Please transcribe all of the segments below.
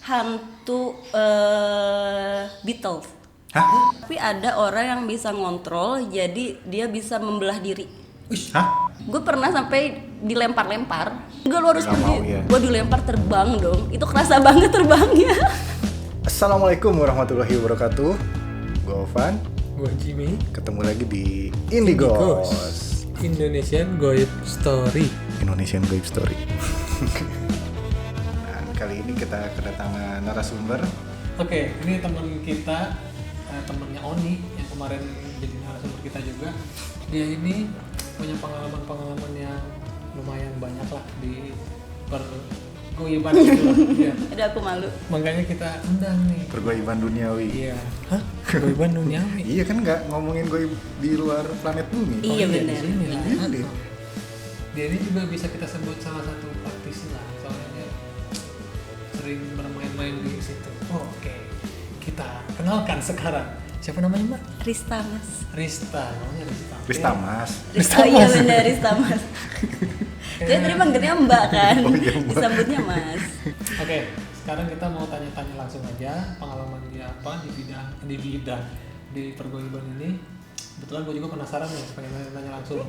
hantu Beatles. Hah? Tapi ada orang yang bisa ngontrol, jadi dia bisa membelah diri. Hah? Gue pernah sampai dilempar-lempar. Gue lu harus Nggak pergi. mau ya. Gue dilempar terbang dong. Itu kerasa banget terbangnya. Assalamualaikum warahmatullahi wabarakatuh. Gue Ovan. Gue Jimmy. Ketemu lagi di Indigos, Indonesian Goib Story. Indonesian Goib Story. Nah, kali ini kita kedatangan narasumber. Oke, ini teman kita, temannya Oni yang kemarin jadi narasumber kita juga. Dia ini punya pengalaman yang lumayan banyak lah di pergoiban gitu lah. Ya. Ada aku malu. Makanya kita undang nih. Pergoiban duniawi. Iya. Hah? Pergoiban duniawi? Iya kan nggak ngomongin goib di luar planet bumi. Iya, di benar. sini lah. Iya deh. Dia ini juga bisa kita sebut salah satu praktisi lah, soalnya dia sering bermain-main di situ. Oke, kita kenalkan sekarang. Siapa namanya, Mbak? Rista Mas. Rista, namanya Rista. Rista Mas. Oh iya benar Rista Mas. Dia tadi manggilnya Mbak kan. Oh iya, Mbak. Disambutnya Mas. Oke, sekarang kita mau tanya-tanya langsung aja pengalaman dia apa di pergoiban ini. Kebetulan gue juga penasaran nih, pengen tanya langsung.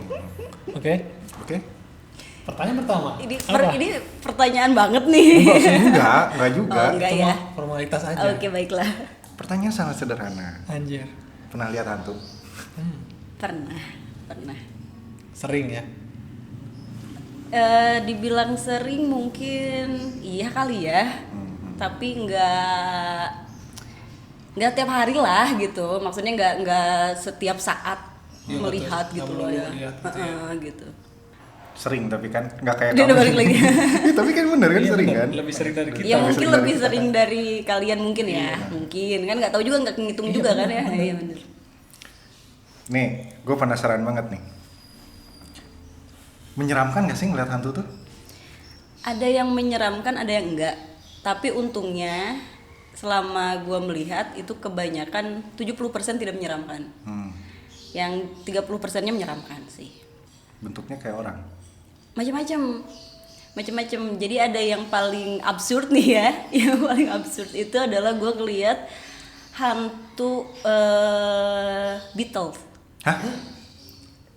Oke. Oke. Pertanyaan pertama. Ini pertanyaan banget nih. Enggak juga. Oh, enggak Itu ya. mah formalitas aja. Oke baiklah. Pertanyaan sangat sederhana. Anjir. Pernah lihat hantu? Pernah. Sering ya. Dibilang sering mungkin iya kali ya. Tapi nggak tiap hari lah gitu. Maksudnya nggak setiap saat Iya, melihat betul. gitu Nggak loh ya. melihat gitu ya. Gitu. Sering tapi kan nggak kayak Dia kamu. udah balik lagi. Iya, tapi kan bener kan Iya, sering bener. kan? Lebih sering dari kita. Ya Lebih mungkin sering dari lebih kita, sering kan? dari kalian mungkin ya. Mungkin kan nggak tahu juga nggak ngitung Iya, juga kan ya. bener. Iya bener. Nih, gue penasaran banget nih. Menyeramkan gak sih ngeliat hantu tuh? Ada yang menyeramkan, ada yang enggak. Tapi untungnya selama gua melihat itu kebanyakan 70% tidak menyeramkan. Yang 30%-nya menyeramkan sih. Bentuknya kayak orang. Macam-macam. Jadi ada yang paling absurd nih ya. Yang paling absurd itu adalah gua ngelihat hantu Beatles. Hah?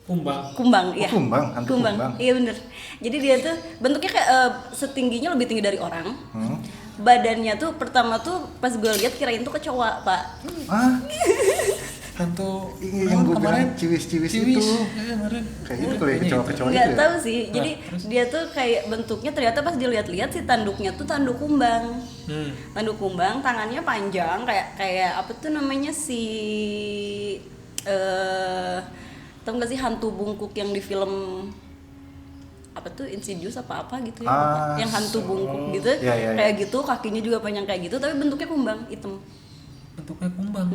Kumbang. Ya. Hantu kumbang. Iya bener. Jadi dia tuh bentuknya kayak setingginya lebih tinggi dari orang. Hmm? Badannya tuh pertama tuh pas gue lihat kirain tuh kecoa, Pak. Ah, Hantu iya yang gue bilang ciwis-ciwis itu. Ya, kemarin. Kayaknya itu kalau kecoa-kecoa itu Nggak ya. tahu sih. Nah, Jadi terus? dia tuh kayak bentuknya ternyata pas dilihat-lihat si tanduknya tuh tanduk kumbang. Tanduk kumbang, tangannya panjang kayak apa tuh namanya tau gak sih hantu bungkuk yang di film apa tuh Insidious apa gitu ya, yang hantu bungkuk gitu, Iya. kayak gitu, kakinya juga panjang kayak gitu, tapi bentuknya kumbang hitam. Bentuknya kumbang.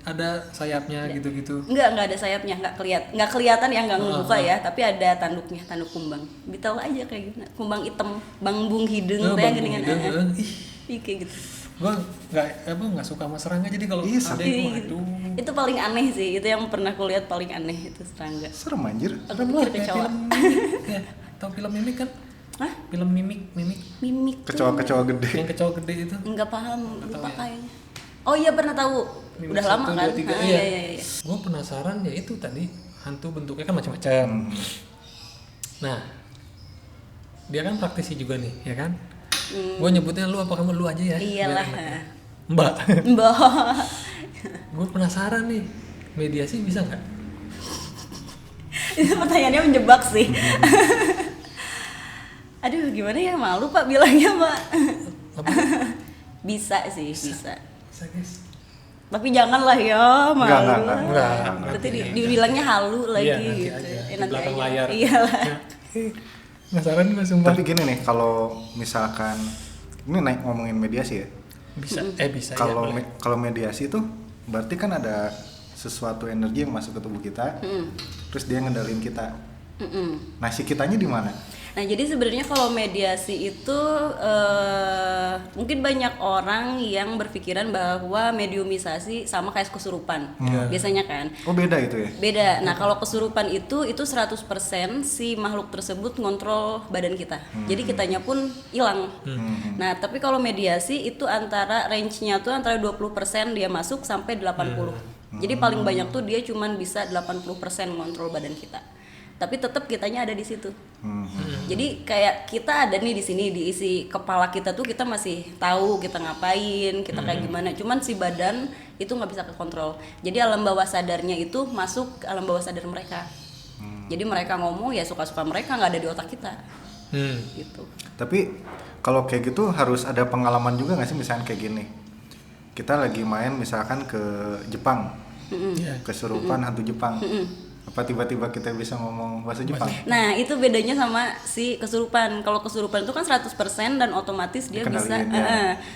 Ada sayapnya gitu-gitu. Nggak ada sayapnya, nggak kelihatan ya, nggak ngebuka ya, tapi ada tanduknya, tanduk kumbang. Ditahu aja kayak gitu, kumbang hitam, bangbung hidung, kayak geningan. Iya kayak gitu. Gua nggak suka sama serangga, jadi kalau Iya, ada Iya, itu, gitu. aduh. Itu paling aneh sih, itu yang pernah kulihat paling aneh itu serangga. Serem anjir. Aku pikir Kayak kecoa. film Mimik, ya. Tahu film Mimik kan? Hah? Film Mimik. Mimik tuh Kecoa-kecoa gede. Yang kecoa gede itu. nggak paham, Nggak lupa tahu ya. kayaknya. Oh iya pernah tahu, Mimik udah lama 1, kan? 2, 3, Ah, iya. iya. Gue penasaran ya itu tadi hantu bentuknya kan macam-macam. Nah, dia kan praktisi juga nih, ya kan? Gue nyebutnya lu apa kamu lu aja ya? Iyalah. Biar enak ya. Mbak. Mbak. Gue penasaran nih, mediasi bisa nggak? Itu pertanyaannya menjebak sih. Aduh gimana ya, malu Pak bilangnya Pak. Apa? Bisa sih, bisa. Bisa guys. Tapi janganlah ya, malu. Enggak. Berarti dibilangnya halu lagi Iya, nanti gitu. aja. Di Nanti belakang aja. layar. Iyalah. Penasaran gue sumpah. Tapi gini nih, kalau misalkan ini naik ngomongin mediasi ya. Bisa ya, Kalau boleh. kalau mediasi tuh berarti kan ada sesuatu energi yang masuk ke tubuh kita, terus dia ngendalin kita. Nah si kitanya di mana? Nah, jadi sebenarnya kalau mediasi itu mungkin banyak orang yang berpikiran bahwa mediumisasi sama kayak kesurupan. Biasanya kan. Oh, beda itu ya? Beda. Nah, kalau kesurupan itu 100% si makhluk tersebut ngontrol badan kita. Jadi kitanya pun hilang. Nah, tapi kalau mediasi itu antara range-nya tuh antara 20% dia masuk sampai 80. Jadi paling banyak tuh dia cuman bisa 80% ngontrol badan kita. Tapi tetap kitanya ada di situ. Jadi kayak kita ada nih di sini, di isi kepala kita tuh kita masih tahu kita ngapain, kita kayak gimana. Cuman si badan itu nggak bisa kekontrol. Jadi alam bawah sadarnya itu masuk ke alam bawah sadar mereka. Jadi mereka ngomong ya suka-suka mereka, nggak ada di otak kita. Gitu. Tapi kalau kayak gitu harus ada pengalaman juga nggak sih, misalnya kayak gini? Kita lagi main misalkan ke Jepang, kesurupan hantu Jepang. Apa tiba-tiba kita bisa ngomong bahasa Jepang? Nah, itu bedanya sama si kesurupan. Kalau kesurupan itu kan 100% dan otomatis dia bisa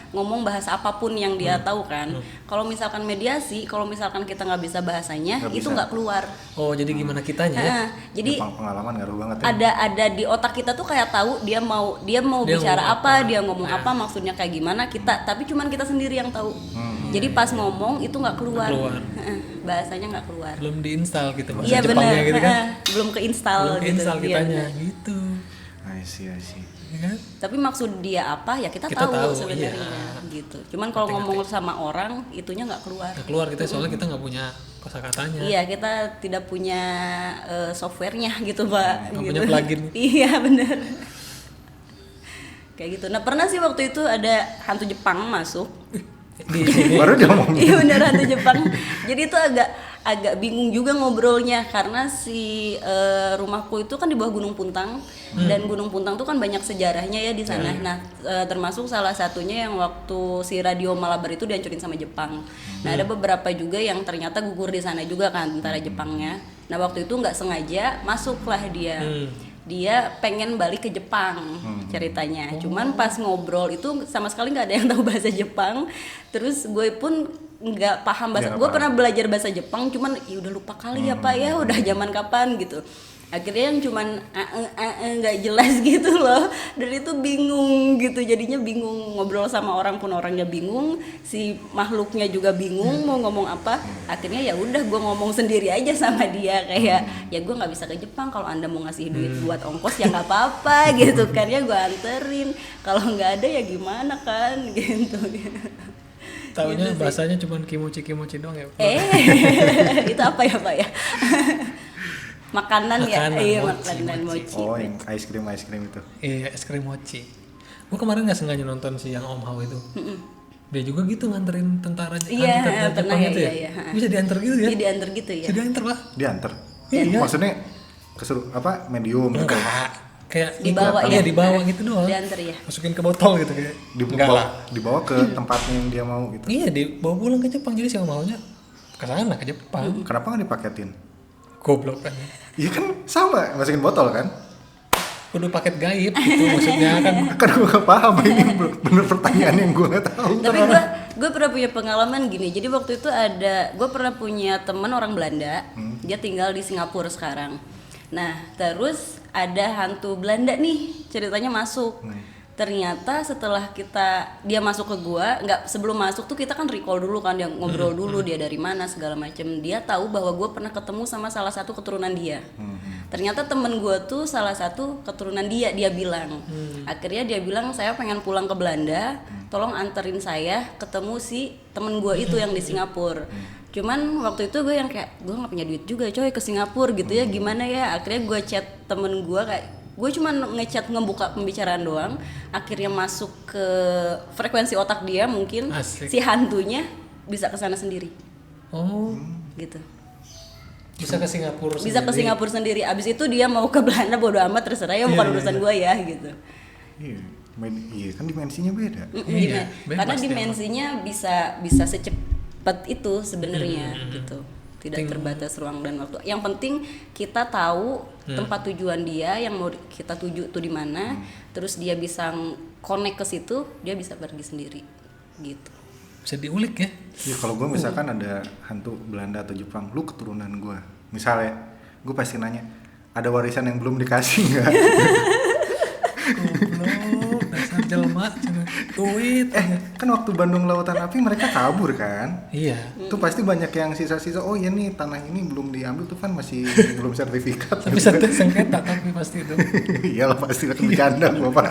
ngomong bahasa apapun yang dia tahu kan. Kalau misalkan mediasi, kalau misalkan kita nggak bisa bahasanya, itu nggak keluar. Oh, jadi gimana kitanya ya? Jadi pengalaman ngaruh banget ya. ada di otak kita tuh kayak tahu dia mau bicara apa, dia ngomong apa, maksudnya kayak gimana kita, tapi cuman kita sendiri yang tahu. Jadi pas ngomong itu nggak keluar. Bahasanya nggak keluar. Belum diinstal gitu bahasa Iya Jepangnya benar, gitu kan. belum keinstall Belum gitu. install Iya, kitanya benar. gitu. I see. Ya kan? Tapi maksud dia apa ya kita Kita tahu, sebenarnya gitu. Cuman kalau ngomong sama orang itunya nggak keluar. Nggak keluar kita soalnya kita nggak punya kosakatanya. Iya, kita tidak punya softwarenya gitu Pak. Nggak gitu. punya plugin. Iya benar. Kayak gitu. Nah pernah sih waktu itu ada hantu Jepang masuk. Di sini. Baru dia ngomong. Iya bener, hantu Jepang. Jadi itu agak bingung juga ngobrolnya karena si rumahku itu kan di bawah Gunung Puntang dan Gunung Puntang tuh kan banyak sejarahnya ya di sana. Nah termasuk salah satunya yang waktu si radio Malabar itu dihancurin sama Jepang. Nah ada beberapa juga yang ternyata gugur di sana juga kan tentara Jepangnya. Nah waktu itu nggak sengaja masuklah dia. Dia pengen balik ke Jepang ceritanya. Cuman pas ngobrol itu sama sekali nggak ada yang tahu bahasa Jepang. Terus gue pun nggak paham bahasa. Gue pernah belajar bahasa Jepang, cuman ya udah lupa kali ya Pak ya. Udah zaman kapan gitu. Akhirnya yang cuman nggak jelas gitu loh. Dan itu bingung gitu. Jadinya bingung ngobrol sama orang pun orangnya bingung. Si makhluknya juga bingung mau ngomong apa. Akhirnya ya udah gue ngomong sendiri aja sama dia kayak ya gue nggak bisa ke Jepang. Kalau Anda mau ngasih duit buat ongkos ya nggak apa-apa gitu kan ya gue anterin. Kalau nggak ada ya gimana kan gitu. Taunya Gitu sih. bahasanya cuma kimochi doang ya. Itu apa ya Pak ya? Makanan ya, Makanan, iya mochi, makanan mochi. Oh, yang ice cream itu. Iya, es krim mochi. Gue kemarin nggak sengaja nonton si yang Om Hao itu. Dia juga gitu nganterin tentara Iya, tentara pernah Jepang ya, itu ya. iya. Bisa diantar gitu ya? Iya diantar gitu ya. Bisa diantar lah. Diantar. Iya. Maksudnya medium gitu. Enggak. Kayak Dibawa ikut, ya? Iya, dibawa gitu doang. Diantar ya. Masukin ke botol gitu kayak. Enggak lah. Dibawa ke tempatnya yang dia mau gitu. Iya, dibawa pulang ke Jepang jadi si Om Hao-nya ke sana ke Jepang. Kenapa nggak dipaketin? Goblok kan. Iya kan sama, masukin botol kan? Kudu paket gaib gitu maksudnya kan. Kan gue gak paham, ini bener pertanyaan yang gue gak tahu. Tapi gue pernah punya pengalaman gini. Jadi waktu itu gue pernah punya teman orang Belanda. Dia tinggal di Singapura sekarang. Nah terus ada hantu Belanda nih ceritanya masuk. Ternyata setelah dia masuk ke gua, sebelum masuk tuh kita kan recall dulu kan, dia ngobrol dulu dia dari mana segala macem. Dia tahu bahwa gua pernah ketemu sama salah satu keturunan dia. Ternyata temen gua tuh salah satu keturunan dia bilang. Akhirnya dia bilang saya pengen pulang ke Belanda, tolong anterin saya ketemu si temen gua itu yang di Singapura. Cuman waktu itu gue yang kayak gue nggak punya duit juga coy ke Singapura gitu ya, gimana ya. Akhirnya gue chat temen gue kayak gue cuma ngechat ngebuka pembicaraan doang, akhirnya masuk ke frekuensi otak dia mungkin. Asik. Si hantunya bisa ke sana sendiri. Oh, Gitu. bisa ke Singapura Bisa ke Singapura sendiri. Abis itu dia mau ke Belanda bodo amat terserah ya, bukan urusan gue ya gitu. Iya kan dimensinya beda. Iya, bebas Karena dia dimensinya bisa secepat itu sebenarnya gitu. Tidak terbatas ruang dan waktu. Yang penting kita tahu tempat tujuan dia yang mau kita tuju tuh di mana, terus dia bisa connect ke situ, dia bisa pergi sendiri gitu. bisa diulik ya. Ya kalau gue misalkan ada hantu Belanda atau Jepang, lu keturunan gue, misalnya, gue pasti nanya, ada warisan yang belum dikasih nggak? lama duit. Kan waktu Bandung Lautan Api mereka kabur kan? Iya. Tuh pasti banyak yang sisa-sisa. Oh iya nih tanah ini belum diambil tuh kan masih belum sertifikat. Tapi sengketa tapi pasti itu. Iyalah pasti akan bercanda Bapak.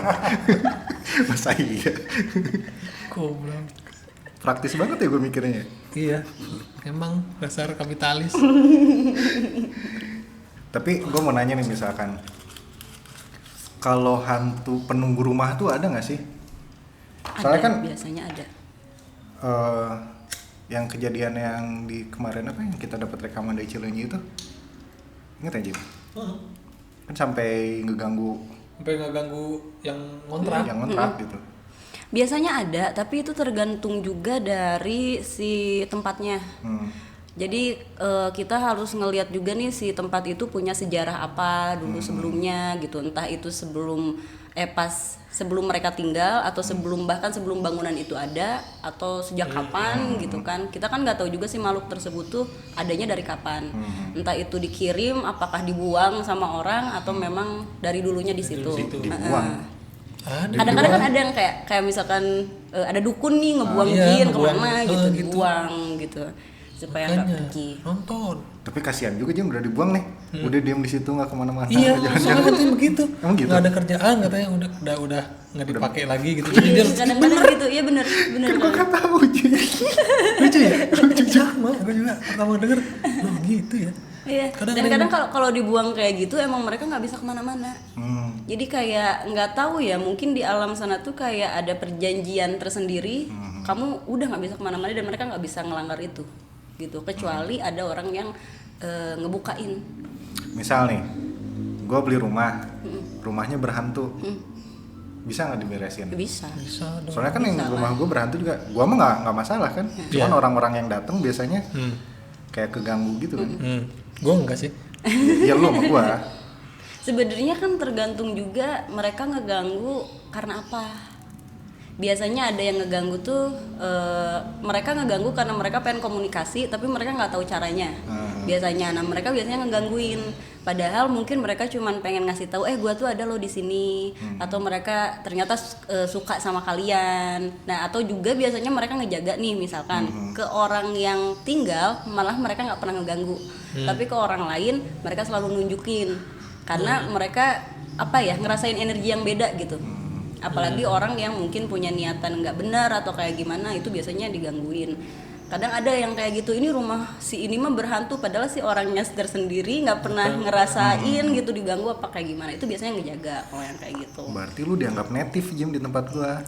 Masa iya? Goblok. Praktis banget ya gue mikirnya. Iya. Emang dasar kapitalis. Tapi gue mau nanya nih misalkan, kalau hantu penunggu rumah tuh ada nggak sih? Soalnya Ada, kan biasanya ada. yang kejadian yang di kemarin apa yang kita dapat rekaman dari Cileunyi itu, ingat aja? Kan sampai ngeganggu Sampai ngeganggu yang ngontrak. yang kontrak gitu. Biasanya ada, tapi itu tergantung juga dari si tempatnya. Jadi kita harus ngelihat juga nih si tempat itu punya sejarah apa dulu sebelumnya gitu. Entah itu sebelum pas sebelum mereka tinggal atau bahkan sebelum bangunan itu ada atau sejak kapan gitu kan. Kita kan nggak tahu juga sih makhluk tersebut tuh adanya dari kapan. Entah itu dikirim, apakah dibuang sama orang atau memang dari dulunya di situ. Dibuang. Kadang-kadang kan ada yang kayak misalkan ada dukun nih ngebuang jin kemana gitu, dibuang gitu supaya nggak pergi. Nonton. Tapi kasihan juga Jim udah dibuang nih, udah diam di situ nggak kemana-mana. Iya, soalnya katanya begitu. Emang gitu? Nggak ada kerjaan katanya udah nggak dipakai lagi gitu. Jadi Iya, dia kadang-kadang gitu, iya bener. Kan gue nggak tahu Jim. lucu ya? Lucu sama, gue juga pertama denger, oh gitu ya. Iya. Dan kadang kalau dibuang kayak gitu emang mereka nggak bisa kemana-mana. Jadi kayak nggak tahu ya, mungkin di alam sana tuh kayak ada perjanjian tersendiri. Kamu udah nggak bisa kemana-mana dan mereka nggak bisa ngelanggar itu, gitu. Kecuali ada orang yang ngebukain. Misal nih, gue beli rumah, rumahnya berhantu, bisa nggak diberesin? Bisa. Bisa dong. Soalnya kan yang rumah gue berhantu juga, gue mah nggak masalah kan. Cuman orang-orang yang datang biasanya kayak keganggu gitu kan. Gue enggak sih. Iya lu sama gue. Sebenarnya kan tergantung juga mereka ngeganggu karena apa. Biasanya ada yang ngeganggu tuh mereka ngeganggu karena mereka pengen komunikasi tapi mereka nggak tahu caranya. Biasanya, nah mereka biasanya ngegangguin. Padahal mungkin mereka cuman pengen ngasih tahu, gua tuh ada lo di sini. Atau mereka ternyata suka sama kalian. Nah atau juga biasanya mereka ngejaga nih misalkan ke orang yang tinggal malah mereka nggak pernah ngeganggu. Tapi ke orang lain mereka selalu nunjukin. Karena mereka ngerasain energi yang beda gitu. Apalagi orang yang mungkin punya niatan nggak benar atau kayak gimana itu biasanya digangguin. Kadang ada yang kayak gitu, ini rumah si ini mah berhantu padahal si orangnya tersendiri nggak pernah ngerasain gitu diganggu apa kayak gimana, itu biasanya ngejaga kalau yang kayak gitu. Berarti lu dianggap native Jim di tempat gua.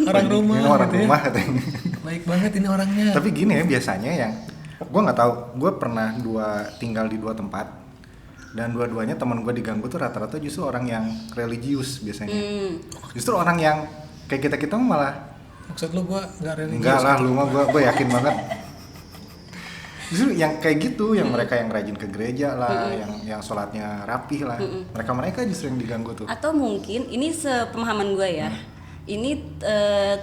Orang rumah. Ini orang gitu ya. rumah katanya. Baik banget ini orangnya. Tapi gini ya biasanya yang gua nggak tahu, gua pernah tinggal di dua tempat dan dua-duanya teman gua diganggu tuh rata-rata justru orang yang religius biasanya. Justru orang yang kayak kita malah Maksud lu gue nggak religius? enggak lah, lu mah gue yakin banget. Justru yang kayak gitu, yang mereka yang rajin ke gereja lah, yang sholatnya rapih lah, mereka justru yang diganggu tuh. Atau mungkin ini sepemahaman gue ya, ini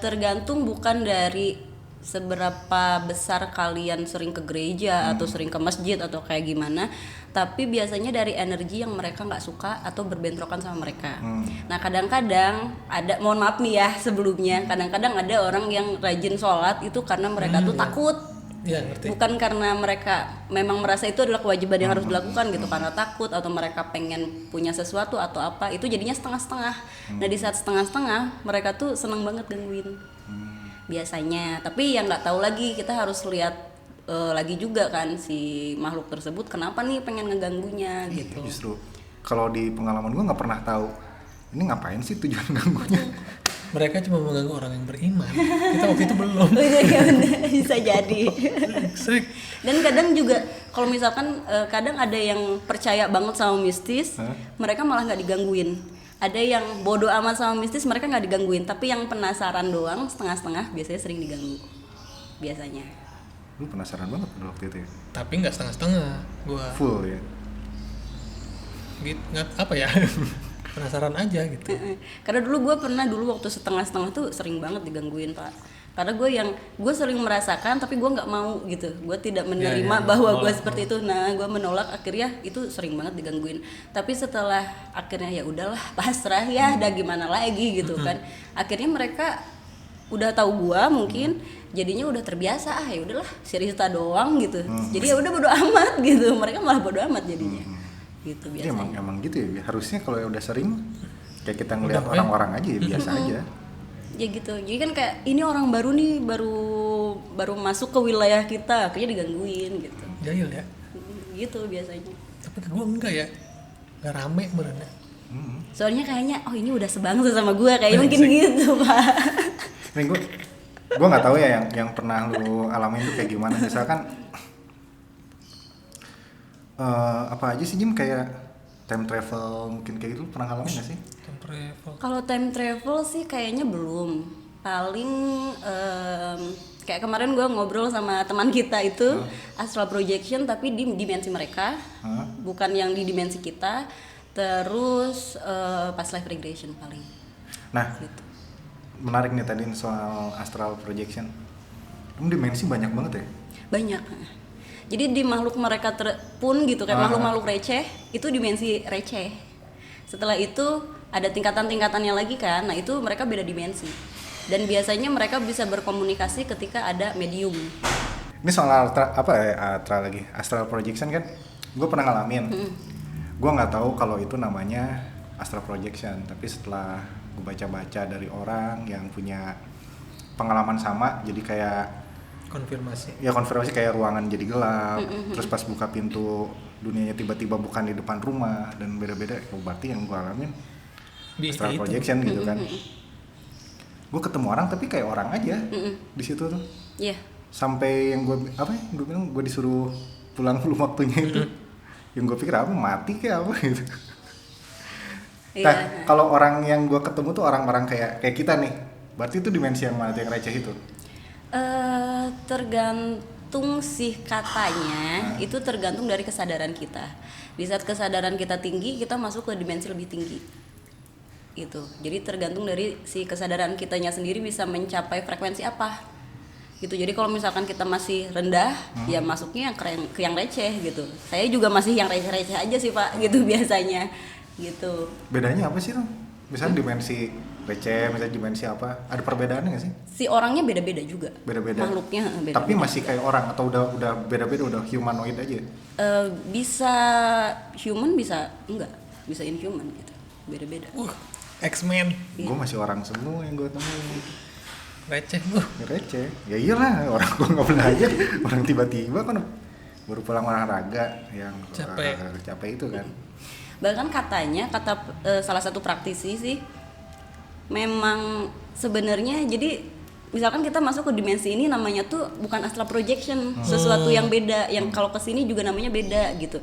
tergantung bukan dari seberapa besar kalian sering ke gereja atau sering ke masjid atau kayak gimana, tapi biasanya dari energi yang mereka nggak suka atau berbentrokan sama mereka. Nah kadang-kadang ada, mohon maaf nih ya sebelumnya, kadang-kadang ada orang yang rajin sholat itu karena mereka tuh takut. Iya, ngerti. Bukan karena mereka memang merasa itu adalah kewajiban yang harus dilakukan gitu, karena takut atau mereka pengen punya sesuatu atau apa, itu jadinya setengah-setengah. Nah di saat setengah-setengah mereka tuh seneng banget gangguin biasanya. Tapi yang nggak tahu lagi, kita harus lihat lagi juga kan si makhluk tersebut kenapa nih pengen ngeganggunya gitu. Justru kalau di pengalaman gue nggak pernah tahu ini ngapain sih tujuan ganggunya. Mereka cuma mengganggu orang yang beriman. Kita waktu itu belum. Iya bener, bisa jadi. Exact. Dan kadang juga kalau misalkan kadang ada yang percaya banget sama mistis, mereka malah nggak digangguin. Ada yang bodoh amat sama mistis, mereka nggak digangguin. Tapi yang penasaran doang, setengah-setengah, biasanya sering diganggu. Biasanya. Lu penasaran banget pada waktu itu ya? Tapi nggak setengah-setengah. Gua Full ya? gitu, nggak apa ya? penasaran aja gitu. Karena dulu waktu setengah-setengah tuh sering banget digangguin Pak. Karena gue sering merasakan tapi gue nggak mau gitu, gue tidak menerima bahwa gue seperti itu. Nah gue menolak, akhirnya itu sering banget digangguin. Tapi setelah akhirnya ya udahlah pasrah ya, udah gimana lagi gitu kan. Akhirnya mereka udah tahu gue mungkin, jadinya udah terbiasa, ya udahlah cerita doang gitu. Jadi ya udah bodo amat gitu, mereka malah bodo amat jadinya. Gitu biasanya. Emang gitu ya, harusnya kalau udah sering kayak kita ngeliat orang-orang aja ya biasa aja. Ya gitu, jadi kan kayak ini orang baru nih, baru masuk ke wilayah kita, akhirnya digangguin gitu. Jahil ya? Gitu biasanya. Tapi ke gue enggak ya, nggak rame beneran. Soalnya kayaknya, oh ini udah sebangsa sama gue, kayaknya mungkin gitu Pak. Ini gue nggak tahu ya yang pernah lu alamin itu kayak gimana. Misalkan apa aja sih Jim, kayak time travel mungkin kayak gitu, pernah ngalamin nggak sih? Kalau time travel sih kayaknya belum. Paling kayak kemarin gue ngobrol sama teman kita itu astral projection tapi di dimensi mereka, bukan yang di dimensi kita. Terus past life regression paling. Nah, gitu. Menarik nih tadi soal astral projection. Dimensi banyak banget ya? Banyak. Jadi di makhluk mereka pun gitu kayak makhluk-makhluk receh itu dimensi receh. Setelah itu ada tingkatan-tingkatannya lagi kan. Nah, itu mereka beda dimensi. Dan biasanya mereka bisa berkomunikasi ketika ada medium. Ini soal astral projection kan gue pernah ngalamin. Gue nggak tahu kalau itu namanya astral projection, tapi setelah gue baca-baca dari orang yang punya pengalaman sama, jadi kayak konfirmasi kayak ruangan jadi gelap, terus pas buka pintu dunianya tiba-tiba bukan di depan rumah dan beda-beda. Berarti yang gue alamin astral projection gitu kan. Gue ketemu orang tapi kayak orang aja di situ tuh. Iya. Sampai yang gue bilang gue disuruh pulang belum waktunya itu. Yang gue pikir apa, mati kayak apa gitu. Nah, kalau orang yang gue ketemu tuh orang-orang kayak kita nih, berarti itu dimensi yang mana yang receh itu? Tergantung sih katanya, itu tergantung dari kesadaran kita. Di saat kesadaran kita tinggi, kita masuk ke dimensi lebih tinggi. Gitu. Jadi tergantung dari si kesadaran kitanya sendiri bisa mencapai frekuensi apa. Gitu. Jadi kalau misalkan kita masih rendah, ya masuknya yang receh gitu. Saya juga masih yang receh-receh aja sih Pak, gitu biasanya. Gitu. Bedanya apa sih tuh? Misalnya dimensi receh, misalnya dimensi apa? Ada perbedaannya nggak sih? Si orangnya beda-beda juga. Beda-beda. Makhluknya beda-beda. Tapi masih kayak orang atau udah beda-beda, udah humanoid aja? Bisa human, bisa enggak, bisa inhuman gitu. Beda-beda. X-Men. Gue masih orang semua yang gue temuin. Receh Receh. Ya iyalah, orang gue nggak belajar. Orang tiba-tiba kan baru pulang olahraga yang capek itu kan. Bahkan kata salah satu praktisi sih, memang sebenarnya jadi misalkan kita masuk ke dimensi ini namanya tuh bukan astral projection, sesuatu yang beda, yang kalau kesini juga namanya beda gitu.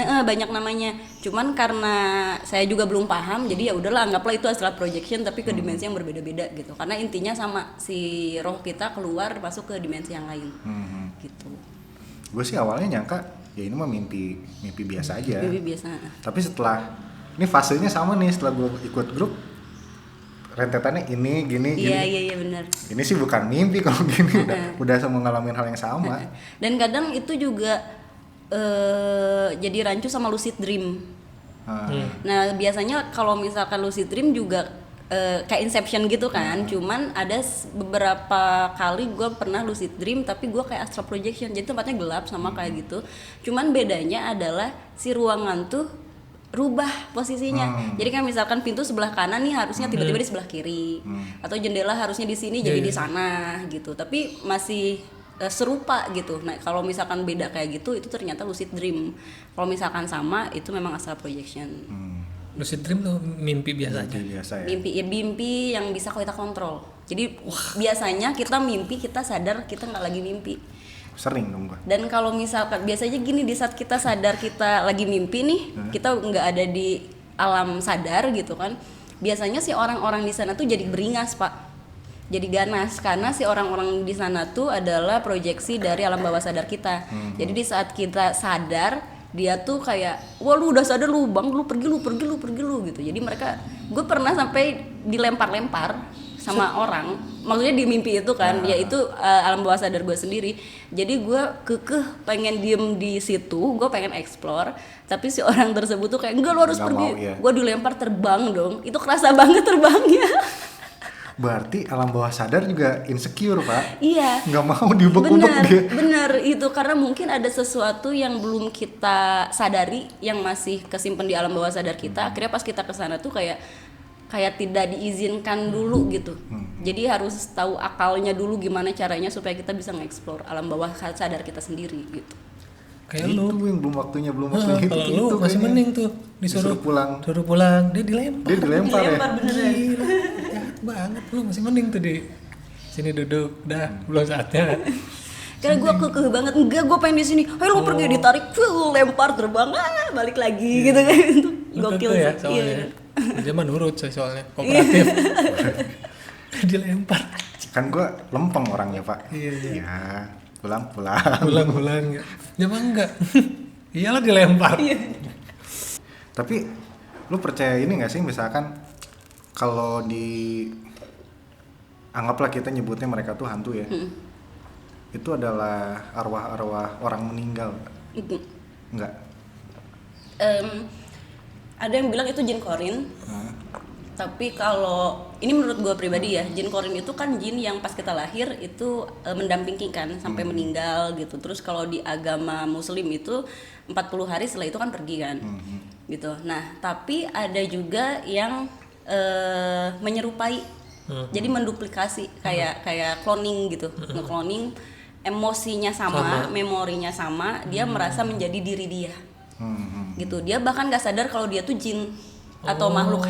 Banyak namanya. Cuman karena saya juga belum paham, jadi ya udahlah anggaplah itu astral projection tapi ke dimensi yang berbeda-beda gitu. Karena intinya sama, si roh kita keluar masuk ke dimensi yang lain. Gitu. Gue sih awalnya nyangka ya ini mah mimpi biasa aja. Mimpi biasa. Tapi setelah ini fasenya sama nih, setelah gue ikut grup rentetannya ini gini. Iya benar. Ini sih bukan mimpi kalau gini, udah sama ngalamin hal yang sama. Dan kadang itu juga jadi rancu sama lucid dream. Nah biasanya kalau misalkan lucid dream juga kayak inception gitu kan. Cuman ada beberapa kali gue pernah lucid dream tapi gue kayak astral projection, jadi tempatnya gelap sama kayak gitu. Cuman bedanya adalah si ruangan tuh rubah posisinya. Jadi kan misalkan pintu sebelah kanan nih harusnya tiba-tiba di sebelah kiri, atau jendela harusnya di sini jadi di sana gitu. Tapi masih serupa gitu. Nah kalau misalkan beda kayak gitu, itu ternyata lucid dream. Kalau misalkan sama, itu memang astral projection. Lucid dream tuh mimpi biasa aja. Mimpi yang bisa kita kontrol. Jadi biasanya kita mimpi, kita sadar kita nggak lagi mimpi. Sering dong gua. Dan kalau misalkan biasanya gini, di saat kita sadar kita lagi mimpi nih, kita nggak ada di alam sadar gitu kan, biasanya si orang-orang di sana tuh jadi beringas Pak, jadi ganas, karena si orang-orang di sana tuh adalah proyeksi dari alam bawah sadar kita. Jadi di saat kita sadar, dia tuh kayak wah lu udah sadar lu bang, lu pergi lu gitu. Jadi mereka, gue pernah sampai dilempar-lempar sama orang, maksudnya di mimpi itu kan, dia itu alam bawah sadar gue sendiri. Jadi gue kekeh pengen diem di situ, gue pengen explore, tapi si orang tersebut tuh kayak enggak lu harus Nggak pergi. mau, ya. Gue dilempar terbang dong, itu kerasa banget terbangnya. Berarti alam bawah sadar juga insecure, Pak. Iya. Nggak mau diubek-ubek dia. Bener itu, karena mungkin ada sesuatu yang belum kita sadari yang masih kesimpan di alam bawah sadar kita. Akhirnya pas kita kesana tuh kayak tidak diizinkan dulu gitu. Jadi harus tahu akalnya dulu gimana caranya supaya kita bisa nge-explore alam bawah sadar kita sendiri gitu. Kayak Itu lu. yang belum waktunya itu. Kalau lu Itu masih kayaknya. mending tuh Disuruh pulang. Suruh pulang, dia dilempar. Dia dilempar ya. beneran. Gila, jahat banget, lu masih mending tuh di sini duduk, udah belum saatnya. Karena gue kekeh banget, enggak gue pengen di sini. Ayo lu pergi, ditarik, lempar terbang, balik lagi gitu kan. Itu Lu gokil kekeh ya sih. soalnya. Iya. Dia mah nurut soalnya, kooperatif. Dilempar. Kan gue lempeng orangnya, Pak. Iya. Ya, pulang. Pulang ya. Ya mah enggak. Iyalah dilempar. Tapi lu percaya ini nggak sih, misalkan kalau anggaplah kita nyebutnya mereka tuh hantu ya, itu adalah arwah-arwah orang meninggal, Itu. nggak? Ada yang bilang itu jin korin. Tapi kalau ini menurut gue pribadi ya, jin korin itu kan jin yang pas kita lahir itu mendampingi kan sampai meninggal gitu. Terus kalau di agama muslim itu 40 hari setelah itu kan pergi kan. Gitu. Nah, tapi ada juga yang menyerupai. Jadi menduplikasi kayak cloning gitu. Nge-cloning, emosinya sama, memorinya sama, dia merasa menjadi diri dia. Gitu. Dia bahkan gak sadar kalau dia tuh jin atau makhluk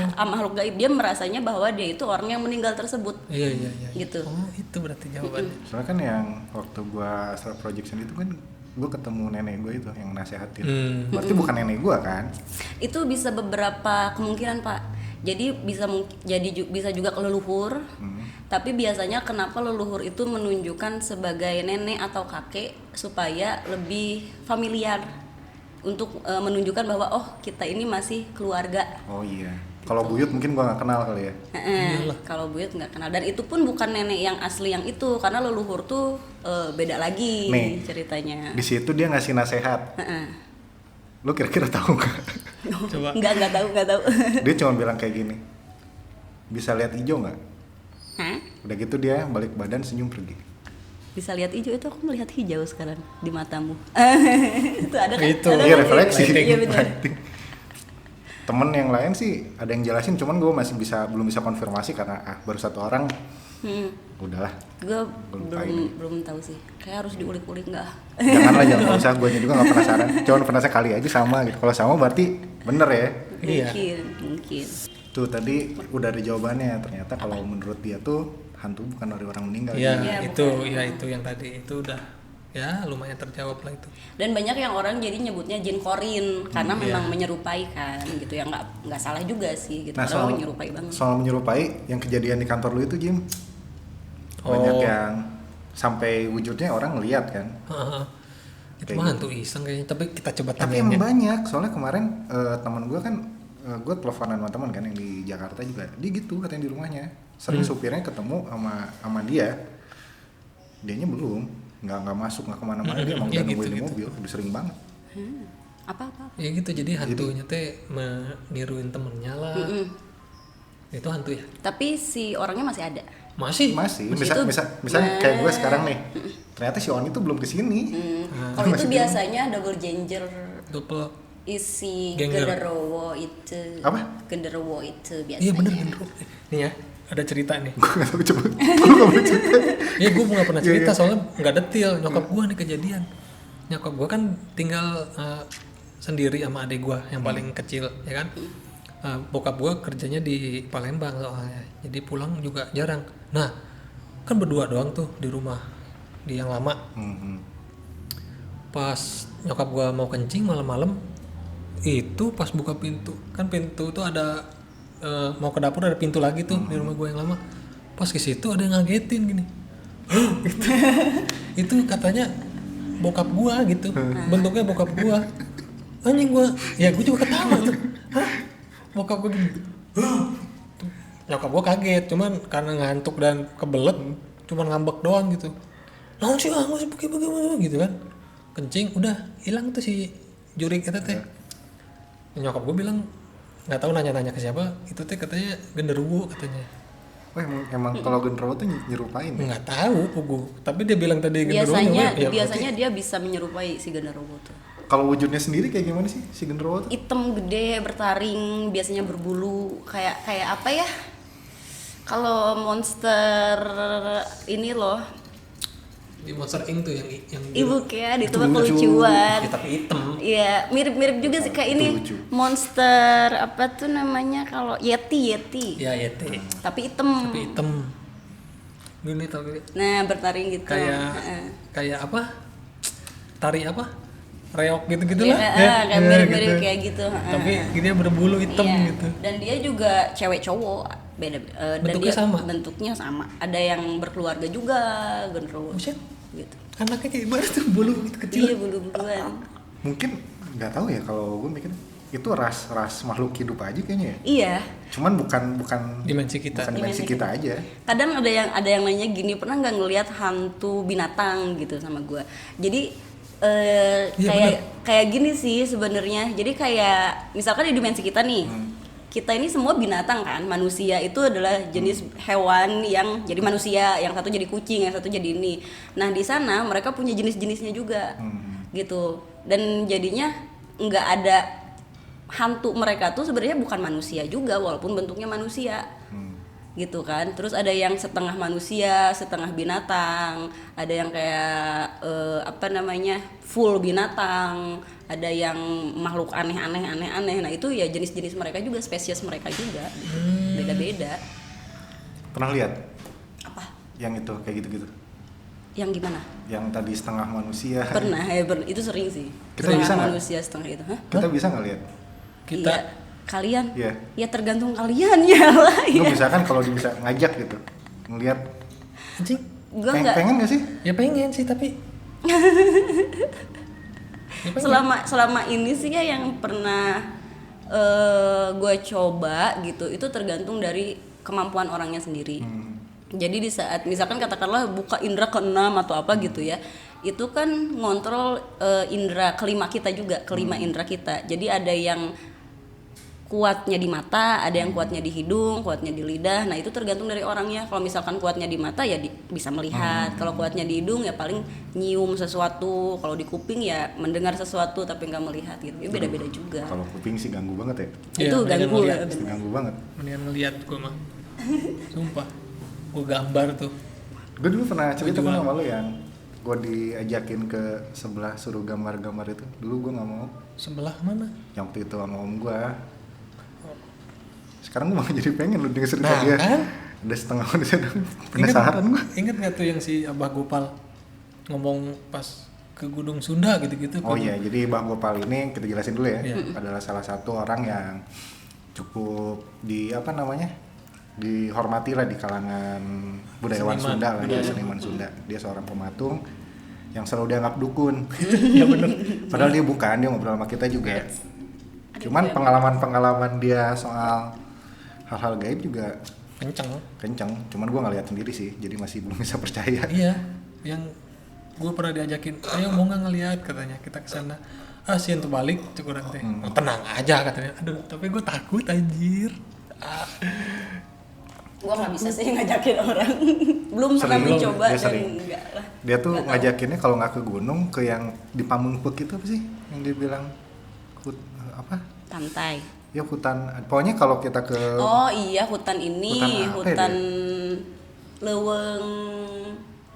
gaib. Dia merasanya bahwa dia itu orang yang meninggal tersebut. Iya. Gitu. Oh, itu berarti jawabannya. Soalnya kan yang waktu gua astral projection itu kan gua ketemu nenek gua itu yang nasehatin. Berarti bukan nenek gua kan? Itu bisa beberapa kemungkinan, Pak. Jadi bisa juga ke leluhur. Tapi biasanya kenapa leluhur itu menunjukkan sebagai nenek atau kakek supaya lebih familiar untuk menunjukkan bahwa oh kita ini masih keluarga. Oh iya. Kalau buyut mungkin gua nggak kenal kali ya. Kalau buyut nggak kenal, dan itu pun bukan nenek yang asli yang itu, karena leluhur tuh beda lagi Nih, ceritanya. Di situ dia ngasih nasehat. Lu kira-kira tahu nggak? Coba. Nggak tahu. Dia cuma bilang kayak gini. Bisa lihat hijau nggak? Hah? Udah gitu dia balik badan senyum pergi. Bisa lihat hijau, itu aku melihat hijau sekarang di matamu. Itu ada kan? Itu. Ada Iya, kan? refleksi. Iya benar. Temen yang lain sih ada yang jelasin, cuman gue masih belum bisa konfirmasi karena baru satu orang. Udahlah. Gue Lupain. belum tahu sih. Kayak harus diulik-ulik nggak? Jangan usah, gue juga nggak penasaran. Cuman penasaran kali aja sama gitu. Kalau sama berarti bener ya. Iya. Mungkin. Tuh tadi udah ada jawabannya. Ternyata kalau menurut dia tuh hantu bukan dari orang meninggal. Iya, Iya, itu yang tadi itu udah ya lumayan terjawab lah itu. Dan banyak yang orang jadi nyebutnya jin korin karena memang menyerupai kan gitu ya, nggak salah juga sih gitu. Nah, Karena soal menyerupai banget. Soal menyerupai yang kejadian di kantor lu itu, Jim. Banyak yang sampai wujudnya orang ngeliat kan. Itu Kayak mah gitu. hantu iseng kayaknya, tapi kita coba Tapi tanyain emang ya. banyak. Soalnya kemarin teman gue kan, gue teleponan sama teman kan yang di Jakarta juga. Dia gitu katanya di rumahnya. Sering supirnya ketemu sama dia. Dianya belum, nggak masuk, nggak kemana-mana. Dia emang Ya, udah nungguin di gitu. mobil, udah sering banget. Apa? Ya gitu, jadi hantunya teh meniruin temennya lah. Itu hantu ya? Tapi si orangnya masih ada. Masih? Masih. Itu- Misalnya kayak gue sekarang nih. Ternyata si Oni tuh belum kesini. Kalau itu biasanya double ginger Double. isi Genger. genderuwo itu. Apa? Genderuwo itu biasanya. Iya bener. Nih ya, ada cerita nih. Gue nggak tahu coba. Gue nggak mau cerita. Ya gue nggak pernah cerita Iya. soalnya nggak detail. Nyokap gue nih kejadian. Nyokap gue kan tinggal sendiri sama adik gue yang paling kecil, ya kan. Bokap gue kerjanya di Palembang soalnya, jadi pulang juga jarang. Nah, kan berdua doang tuh di rumah, di yang lama. Pas nyokap gue mau kencing malam-malam, itu pas buka pintu, kan pintu tuh ada mau ke dapur ada pintu lagi tuh di rumah gue yang lama. Pas ke situ ada yang ngagetin gini. Itu katanya bokap gue gitu, bentuknya bokap gue. anjing gue juga ketawa tuh. Hah? Bokap gue gini. Nyokap gue kaget, cuman karena ngantuk dan kebelet, cuman ngambek doang gitu. Naon sih masih bagaimana gitu kan. Kencing udah hilang tuh si jurik itu teh. Nyokap gue bilang nggak tahu nanya-nanya ke siapa, itu teh katanya genderuwo katanya. Oh emang kalau genderuwo tuh nyerupain ya? Nggak tahu gue, tapi dia bilang tadi genderuwo. Biasanya dia bisa menyerupai si genderuwo tuh. Kalau wujudnya sendiri kayak gimana sih si genderuwo tuh? Hitam gede, bertaring, biasanya berbulu, kayak apa ya? Kalau monster ini loh, di Monster Inc tuh yang ibu kayak itu mah kelucuan. ya, tapi hitam. Iya, mirip-mirip juga sih kayak ini lucu. monster apa tuh namanya kalau Yeti. Ya Yeti. Tapi hitam. Gini tapi Nah, bertaring gitu. kayak apa? Tari apa? Reok gitu-gitu Iya, lah. kayak mirip-mirip kayak gitu. Tapi dia berbulu hitam Iya. gitu. Dan dia juga cewek cowok beda. Dan Bentuknya dia sama? Bentuknya sama. Ada yang berkeluarga juga, genderuwo. Buset. Gitu. Anaknya kayak ibarat tuh bulu gitu kecil. Iya, bulu-buluan. Mungkin nggak tahu ya kalau gue mikir itu ras makhluk hidup aja kayaknya ya. Iya. Cuman bukan Dimensi kita. bukan dimensi kita aja. Kadang ada yang nanya gini, pernah nggak ngelihat hantu binatang gitu sama gue. Jadi kayak gini sih sebenarnya. Jadi kayak misalkan di dimensi kita nih, kita ini semua binatang kan. Manusia itu adalah jenis hewan yang jadi manusia, yang satu jadi kucing, yang satu jadi ini. Nah di sana mereka punya jenis-jenisnya juga, gitu. Dan jadinya nggak ada hantu mereka tuh sebenarnya bukan manusia juga, walaupun bentuknya manusia. Gitu kan. Terus ada yang setengah manusia, setengah binatang, ada yang kayak full binatang, ada yang makhluk aneh. Nah itu ya jenis-jenis mereka juga, spesies mereka juga, beda-beda. Pernah lihat? Apa? Yang itu kayak gitu-gitu. Yang gimana? Yang tadi setengah manusia. Pernah ya, itu sering sih. Kita setengah bisa nggak? manusia setengah itu. Hah? Kita bisa nggak lihat? Kita Iya. Kalian? Iya. Ya tergantung kalian ya lah. Lu misalkan kalau bisa ngajak gitu, ngelihat, anjing. Gua nggak. pengen nggak sih? Ya pengen sih tapi selama ini sih ya yang pernah gue coba gitu, itu tergantung dari kemampuan orangnya sendiri. Jadi di saat misalkan katakanlah buka indera keenam atau apa gitu ya, itu kan ngontrol indera kelima kita juga, kelima indera kita. Jadi ada yang kuatnya di mata, ada yang kuatnya di hidung, kuatnya di lidah. Nah itu tergantung dari orangnya. Kalau misalkan kuatnya di mata ya bisa melihat. Kalau kuatnya di hidung ya paling nyium sesuatu. Kalau di kuping ya mendengar sesuatu tapi nggak melihat gitu. Ya beda-beda juga. Kalau kuping sih ganggu banget ya. Itu Iya, ganggu mendingan ya. Pasti ganggu banget. mendingan ngeliat gue mah. Sumpah. Gue gambar tuh. Gue dulu pernah cerita Gua juga. sama lo yang gue diajakin ke sebelah suruh gambar-gambar itu. Dulu gue nggak mau. Sebelah mana? Yang waktu itu sama om gue. Sekarang gue malah jadi pengen lu denger cerita Nah, dia. kan? Udah setengah manusia penasaran gue. Ingat nggak tuh yang si Abah Gopal ngomong pas ke Gunung Sunda gitu-gitu? Oh iya, jadi Bang Gopal ini kita jelasin dulu ya. Iya. Adalah salah satu orang yang cukup dihormati lah di kalangan budayawan Seniman. Sunda lah, ya, seniman Sunda. Dia seorang pematung yang selalu dianggap dukun. Ya bener. Padahal dia bukan, dia ngobrol sama kita juga. Cuman pengalaman dia soal hal-hal gaib juga kenceng. Cuman gue nggak lihat sendiri sih, jadi masih belum bisa percaya. Iya, yang gue pernah diajakin, ayo mau nggak ngeliat katanya, kita kesana. Sih untuk balik cukup nanti. Oh, tenang aja katanya. Aduh, tapi gue takut anjir. Gua nggak bisa sih ngajakin orang. Belum pernah Sering, mencoba dia dan sering. enggak lah. Dia tuh Nggak tahu. ngajakinnya kalau nggak ke gunung, ke yang di Pamengpeuk itu apa sih? Yang dia bilang apa? Pantai. Ya hutan. Pokoknya kalau kita ke Oh iya, hutan ini, Hutan apa ya hutan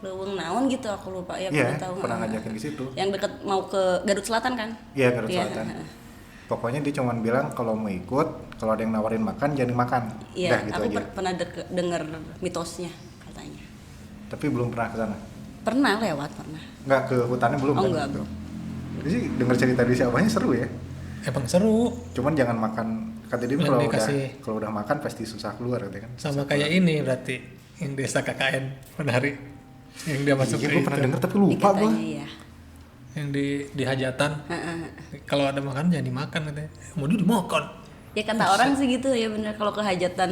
leweng naon gitu, aku lupa ya. Iya, tahu. pernah ngajakin ke situ. Yang deket mau ke Garut Selatan kan? Iya, Garut Iya, Selatan. Pokoknya dia cuma bilang kalau mau ikut, kalau ada yang nawarin makan jangan dimakan. Iya, Udah gitu aku aja. pernah denger mitosnya katanya. Tapi belum pernah ke sana. Pernah lewat, pernah. Nggak ke hutannya belum Oh kan? enggak, bro. Jadi sih denger cerita di siapanya seru ya. Emang seru. Cuman jangan makan, kata dia Yang kalau udah dikasih. kalau udah makan pasti susah keluar katanya kan. Sama kayak ini berarti yang desa KKN penari yang dia masuk Iya, ke gue pernah itu. denger tapi lupa gue. Katanya iya. yang di hajatan. Kalau ada makan jangan dimakan katanya. Mau dimakan. Ya kata orang sih gitu ya bener, kalau ke hajatan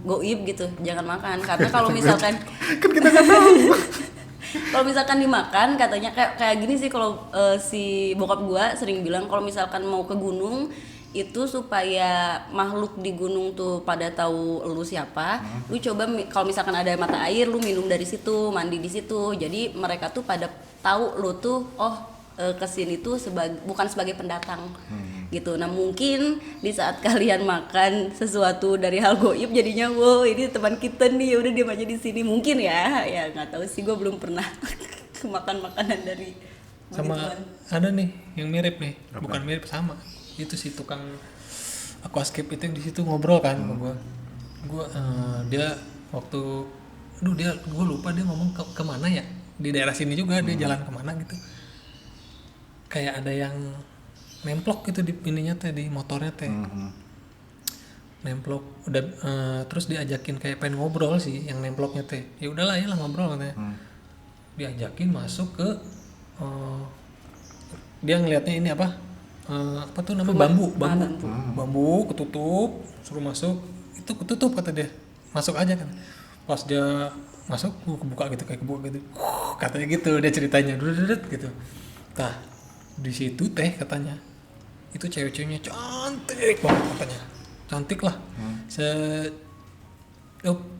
goib gitu jangan makan karena kalau misalkan Kan kita nggak tahu. kalau misalkan dimakan katanya kayak gini sih, kalau si bokap gua sering bilang kalau misalkan mau ke gunung itu supaya makhluk di gunung tuh pada tahu lu siapa, lu coba kalau misalkan ada mata air lu minum dari situ, mandi di situ, jadi mereka tuh pada tahu lu tuh kesini tuh bukan sebagai pendatang gitu. Nah mungkin di saat kalian makan sesuatu dari hal goib jadinya wow ini teman kita nih, udah diam aja di sini mungkin ya nggak tahu sih, gue belum pernah makan makanan dari Sama begituan. ada nih yang mirip nih. Apa? Bukan mirip, sama itu si tukang aquascape itu yang di situ ngobrol kan sama gue dia waktu gue lupa dia ngomong kemana ya, di daerah sini juga dia jalan kemana gitu, kayak ada yang nemplok gitu di ininya teh, di motornya teh. Nemplok udah terus diajakin kayak pengen ngobrol sih yang nemploknya teh, ya udahlah ya lah ngobrol katanya. Diajakin masuk ke dia ngelihatnya ini apa tuh namanya, bambu ketutup, suruh masuk, itu ketutup kata dia, masuk aja kan. Pas dia masuk kebuka gitu, kayak kebuka gitu, katanya gitu dia ceritanya gitu. Nah di situ teh katanya itu cewek-ceweknya cantik banget katanya, cantik lah.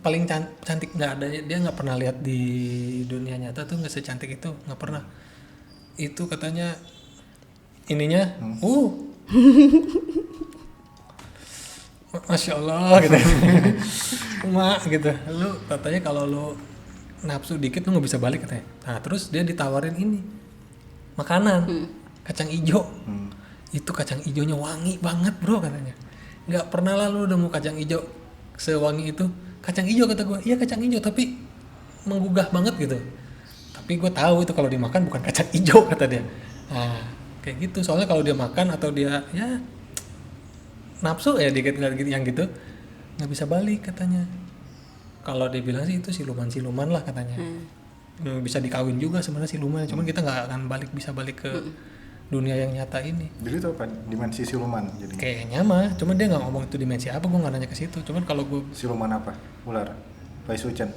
Paling cantik, nggak ada, dia nggak pernah lihat di dunia nyata tuh nggak secantik itu, nggak pernah. Itu katanya ininya Masya Allah gitu. Mak gitu, lu katanya kalau lu nafsu dikit lu nggak bisa balik katanya. Nah terus dia ditawarin ini makanan, kacang ijo. Itu kacang ijonya wangi banget bro katanya. Nggak pernah lah lu nemu kacang ijo sewangi itu. Kacang ijo kata gue, iya kacang ijo tapi menggugah banget gitu. Tapi gue tahu itu kalau dimakan bukan kacang ijo kata dia. Nah kayak gitu, soalnya kalau dia makan atau dia ya nafsu ya dikit yang gitu nggak bisa balik katanya. Kalau dia bilang sih itu siluman lah katanya. Bisa dikawin juga sebenarnya siluman, cuman kita nggak akan bisa balik ke dunia yang nyata ini. Jadi itu apa? Dimensi siluman jadi. Kayaknya mah, cuman dia nggak ngomong itu dimensi apa, gue nggak nanya ke situ. Cuman kalau gue Siluman apa? Ular. Paisucan.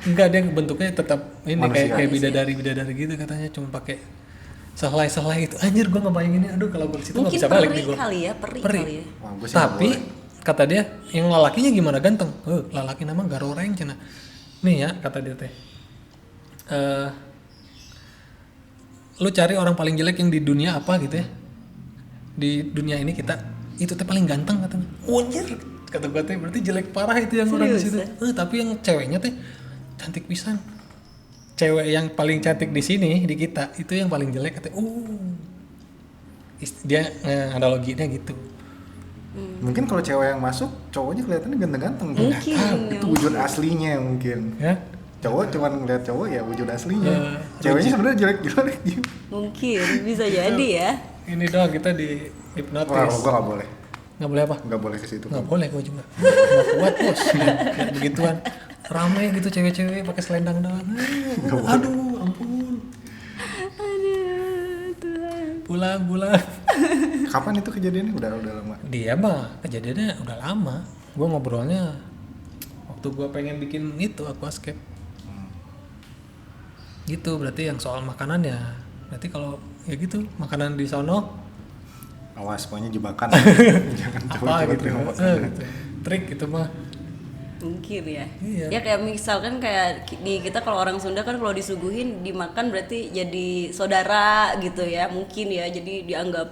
enggak, dia bentuknya tetap ini Manusia. kayak bidadari gitu katanya, cuma pakai sehelai itu. Anjir gue ngebayanginnya, aduh kalau gue situ nggak Mungkin bisa balik peri nih gue. kali ya, peri kali ya. Wah, gua sih Tapi nggak boleh. kata dia yang lalakinya gimana, ganteng. Lalaki nama garoreng cina. Nih ya kata dia teh. Lu cari orang paling jelek yang di dunia apa gitu ya. Di dunia ini kita itu teh paling ganteng katanya. Anjir kata gue teh, berarti jelek parah itu yang orang di situ. Tapi yang ceweknya teh cantik pisan. Cewek yang paling cantik di sini di kita itu yang paling jelek katanya. Dia analoginya gitu. Mungkin kalau cewek yang masuk, cowoknya kelihatannya ganteng-ganteng. Mungkin. Itu wujud aslinya mungkin. Ya. Cowok cuma ngeliat cowok ya wujud aslinya. Ceweknya sebenarnya jelek-jelek gitu. Mungkin bisa jadi ya. Ini doang kita di hipnotis. Wah, gua nggak boleh. Nggak boleh apa? Nggak boleh ke situ. Nggak boleh gue juga. Nggak kuat bos. Lihat begituan. Ramai gitu cewek-cewek pakai selendang doang. Aduh, ampun. Aduh, Tuhan. Pulang. Kapan itu kejadiannya? Udah lama. Dia mah kejadiannya udah lama. Gue ngobrolnya waktu gue pengen bikin itu aquascape. Gitu, berarti yang soal makanan ya. Berarti kalau ya gitu, makanan di sono Awas, pokoknya jebakan. Jangan apa coba-coba gitu. terima makanan. Gitu. Trik itu mah. Mungkin ya. Iya. Ya kayak misalkan kayak di kita kalau orang Sunda kan kalau disuguhin dimakan berarti jadi saudara gitu ya. Mungkin ya, jadi dianggap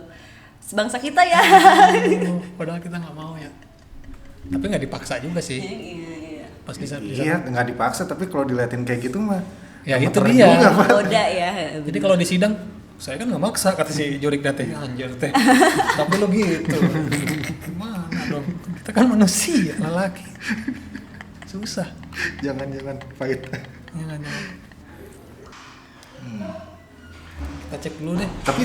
sebangsa kita ya. Padahal kita nggak mau ya. Tapi nggak dipaksa juga sih. Iya. Pas bisa Iya, nggak dipaksa, tapi kalau diliatin kayak gitu mah. Ya gemeter itu dia. juga, Pak. Goda ya. Jadi kalau di sidang saya kan nggak maksa kata si Jurik teh, anjir teh. Tapi lo gitu. Gimana dong? Kita kan manusia, lelaki. Susah. Jangan pahit. Jangan. Kita cek dulu deh. Tapi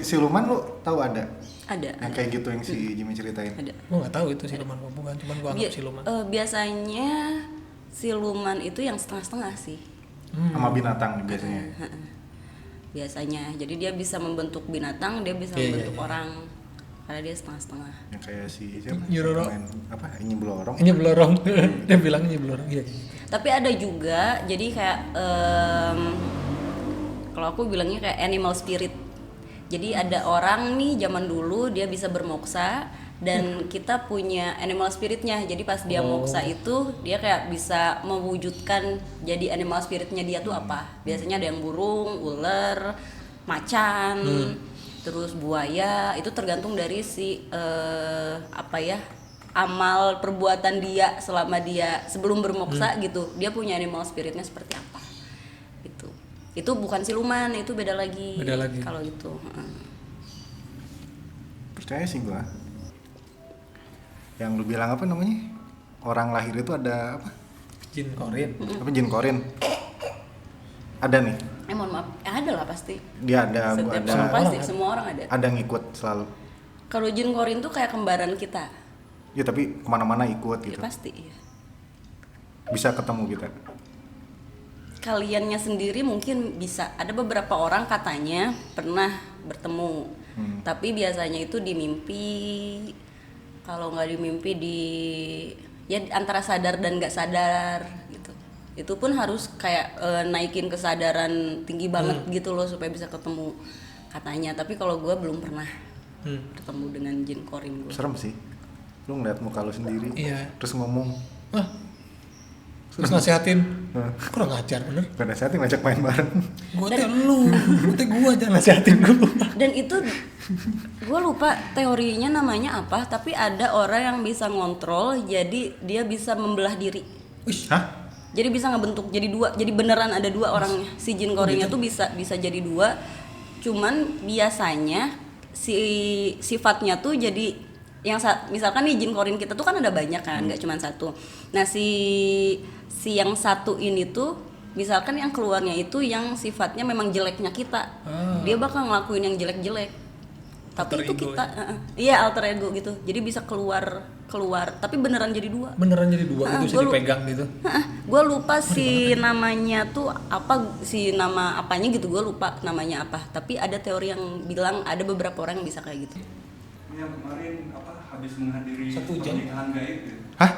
siluman lo tahu ada? Ada. Yang kayak gitu yang si Jimmy ceritain. Ada. Gua nggak tahu itu siluman apa bukan, cuman gua anggap siluman. Biasanya siluman itu yang setengah-setengah sih. Sama binatang biasanya. biasanya. Jadi dia bisa membentuk binatang, dia bisa membentuk orang karena dia setengah-setengah. Yang kayak si siapa? Nyiroro. Main apa? Ini belorong. Ini belorong. Dia bilang ini belorong. Iya. Tapi ada juga, jadi kayak kalau aku bilangnya kayak animal spirit. Jadi ada orang nih zaman dulu dia bisa bermoksa dan kita punya animal spiritnya. Jadi pas dia moksa itu dia kayak bisa mewujudkan jadi animal spiritnya dia tuh apa. Biasanya ada yang burung, ular, macan, terus buaya. Itu tergantung dari si amal perbuatan dia selama dia sebelum bermoksa gitu. Dia punya animal spiritnya seperti apa. Itu bukan siluman, itu beda lagi. Kalau itu. Percaya sih gua. Yang lu bilang apa namanya? Orang lahir itu ada apa? Jin korin. Apa jin korin? Ada nih. Mohon maaf, ada lah pasti. Dia ada. Semua orang ada. Ada ngikut selalu. Kalau jin korin tuh kayak kembaran kita. Ya tapi kemana-mana ikut gitu. Ya pasti. Iya. Bisa ketemu kita. Kaliannya sendiri mungkin bisa. Ada beberapa orang katanya pernah bertemu, tapi biasanya itu di mimpi. Kalau nggak di mimpi ya antara sadar dan nggak sadar gitu. Itu pun harus kayak naikin kesadaran tinggi banget gitu loh supaya bisa ketemu katanya. Tapi kalau gue belum pernah bertemu dengan jin korin gue. Serem sih. Lu ngeliat muka lu sendiri, terus ngomong. Terus nasihatin, kurang ajar bener. Gak nasihatin, ngajak main bareng. Gue jangan nasihatin gue. Dan itu gue lupa teorinya namanya apa, tapi ada orang yang bisa ngontrol, jadi dia bisa membelah diri. Hah? Jadi bisa ngebentuk jadi dua, jadi beneran ada dua orangnya. Si jin korinnya tuh bisa jadi dua, cuman biasanya si sifatnya tuh jadi misalkan nih jin korin kita tuh kan ada banyak kan, nggak cuma satu. Nah si yang satu ini tuh misalkan yang keluarnya itu yang sifatnya memang jeleknya kita, dia bakal ngelakuin yang jelek-jelek. Tapi alter itu ego kita, iya alter ego gitu. Jadi bisa keluar, tapi beneran jadi dua. Itu bisa dipegang gitu. Gue lupa si namanya tuh apa, si nama apanya gitu, gue lupa namanya apa. Tapi ada teori yang bilang ada beberapa orang yang bisa kayak gitu. Yang kemarin habis menghadiri Satu jam. pernikahan gaib. Hah?